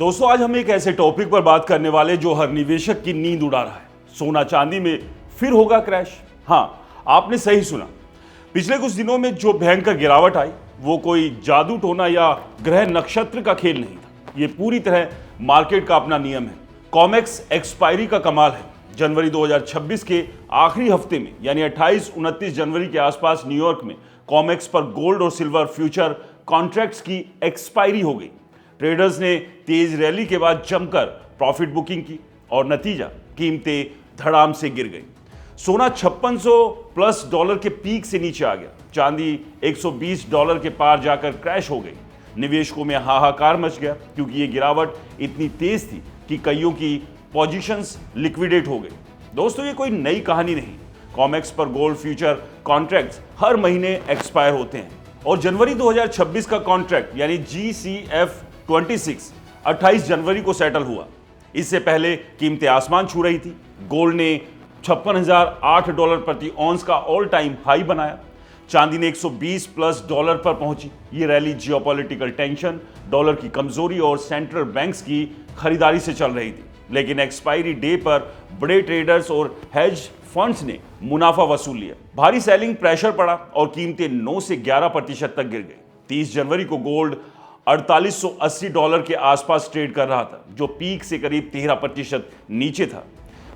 दोस्तों आज हम एक ऐसे टॉपिक पर बात करने वाले जो हर निवेशक की नींद उड़ा रहा है। सोना चांदी में फिर होगा क्रैश। हाँ, आपने सही सुना। पिछले कुछ दिनों में जो भयंकर गिरावट आई वो कोई जादू टोना या ग्रह नक्षत्र का खेल नहीं था। ये पूरी तरह मार्केट का अपना नियम है। कॉमेक्स एक्सपायरी का कमाल है। जनवरी 2026 के आखिरी हफ्ते में यानी 28-29 जनवरी के आसपास न्यूयॉर्क में कॉमेक्स पर गोल्ड और सिल्वर फ्यूचर कॉन्ट्रैक्ट्स की एक्सपायरी हो गई। ट्रेडर्स ने तेज रैली के बाद जमकर प्रॉफिट बुकिंग की और नतीजा कीमतें धड़ाम से गिर गई। सोना $5600+ के पीक से नीचे आ गया। चांदी $120 के पार जाकर क्रैश हो गई। निवेशकों में हाहाकार मच गया क्योंकि ये गिरावट इतनी तेज थी कि कईयों की पोजीशंस लिक्विडेट हो गई। दोस्तों ये कोई नई कहानी नहीं। कॉमेक्स पर गोल्ड फ्यूचर कॉन्ट्रैक्ट्स हर महीने एक्सपायर होते हैं और जनवरी 2026 का कॉन्ट्रैक्ट यानी GCF26 28 जनवरी को सेटल हुआ। इससे पहले कीमतें आसमान छू रही थी। गोल्ड ने $56,008 प्रति ऑन्स का ऑल टाइम हाई बनाया। चांदी ने $120+ पर पहुंची। ये रैली जियोपॉलिटिकल टेंशन, डॉलर की कमजोरी और सेंट्रल बैंक्स की खरीदारी से चल रही थी। लेकिन एक्सपायरी डे पर बड़े ट्रेडर्स और हेज फंड्स ने मुनाफा वसूल लिया। भारी सेलिंग प्रेशर पड़ा और कीमतें 9 से 11% तक गिर गई। 30 जनवरी को गोल्ड $4880 के आसपास ट्रेड कर रहा था, जो पीक से करीब 13% नीचे था।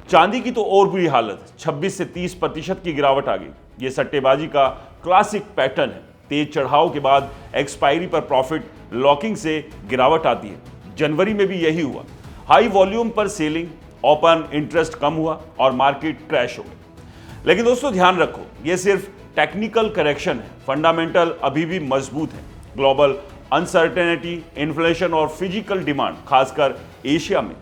चांदी की तो और बुरी हालत, 26 से 30% की गिरावट आ गई। ये सट्टेबाजी का क्लासिक पैटर्न है। तेज चढ़ाव के बाद एक्सपायरी पर प्रॉफिट लॉकिंग से गिरावट आती है। जनवरी में भी यही हुआ। हाई वॉल्यूम पर सेलिंग, ओपन इंटरेस्ट कम हुआ और मार्केट क्रैश हो गई। लेकिन दोस्तों ध्यान रखो, ये सिर्फ टेक्निकल करेक्शन है। फंडामेंटल अभी भी मजबूत है। ग्लोबल अनसर्टेनिटी, इन्फ्लेशन और फिजिकल डिमांड, खासकर एशिया में।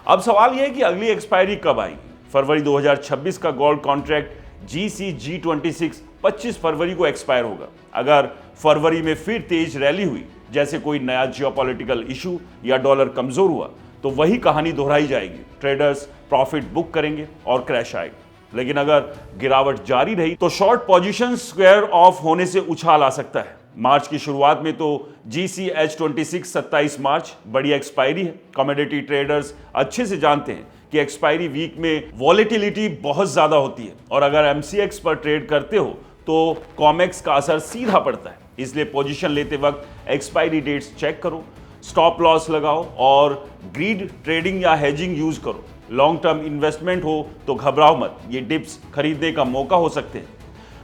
अब सवाल यह है कि अगली एक्सपायरी कब आएगी। फरवरी 2026 का गोल्ड कॉन्ट्रैक्ट GCG26 25 फरवरी को एक्सपायर होगा। अगर फरवरी में फिर तेज रैली हुई, जैसे कोई नया जियोपॉलिटिकल इशू या डॉलर कमजोर हुआ, तो वही कहानी दोहराई जाएगी। ट्रेडर्स प्रॉफिट बुक करेंगे और क्रैश आएगा। लेकिन अगर गिरावट जारी रही तो शॉर्ट पोजीशन स्क्वायर ऑफ होने से उछाल आ सकता है। मार्च की शुरुआत में तो GCH26 27 मार्च बड़ी एक्सपायरी है। कमोडिटी ट्रेडर्स अच्छे से जानते हैं कि एक्सपायरी वीक में वॉलेटिलिटी बहुत ज्यादा होती है और अगर MCX पर ट्रेड करते हो तो कॉमेक्स का असर सीधा पड़ता है। इसलिए पोजीशन लेते वक्त एक्सपायरी डेट्स चेक करो, स्टॉप लॉस लगाओ और ग्रीड ट्रेडिंग या हेजिंग यूज करो। लॉन्ग टर्म इन्वेस्टमेंट हो तो घबराओ मत, ये डिप्स खरीदने का मौका हो सकते हैं।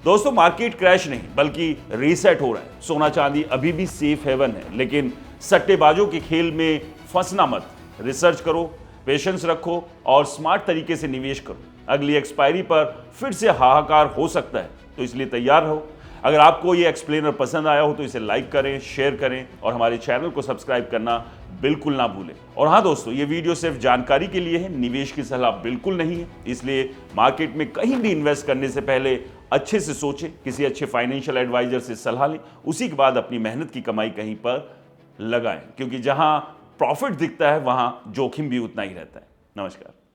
दोस्तों मार्केट क्रैश नहीं बल्कि रीसेट हो रहा है। सोना चांदी अभी भी सेफ हेवन है, लेकिन सट्टेबाजों के खेल में फंसना मत। रिसर्च करो, पेशेंस रखो और स्मार्ट तरीके से निवेश करो। अगली एक्सपायरी पर फिर से हाहाकार हो सकता है, तो इसलिए तैयार रहो। अगर आपको ये एक्सप्लेनर पसंद आया हो तो इसे लाइक करें, शेयर करें और हमारे चैनल को सब्सक्राइब करना बिल्कुल ना भूलें। और हाँ दोस्तों, ये वीडियो सिर्फ जानकारी के लिए है, निवेश की सलाह बिल्कुल नहीं है। इसलिए मार्केट में कहीं भी इन्वेस्ट करने से पहले अच्छे से सोचें, किसी अच्छे फाइनेंशियल एडवाइजर से सलाह लें, उसी के बाद अपनी मेहनत की कमाई कहीं पर लगाएं, क्योंकि जहां प्रॉफिट दिखता है वहां जोखिम भी उतना ही रहता है। नमस्कार।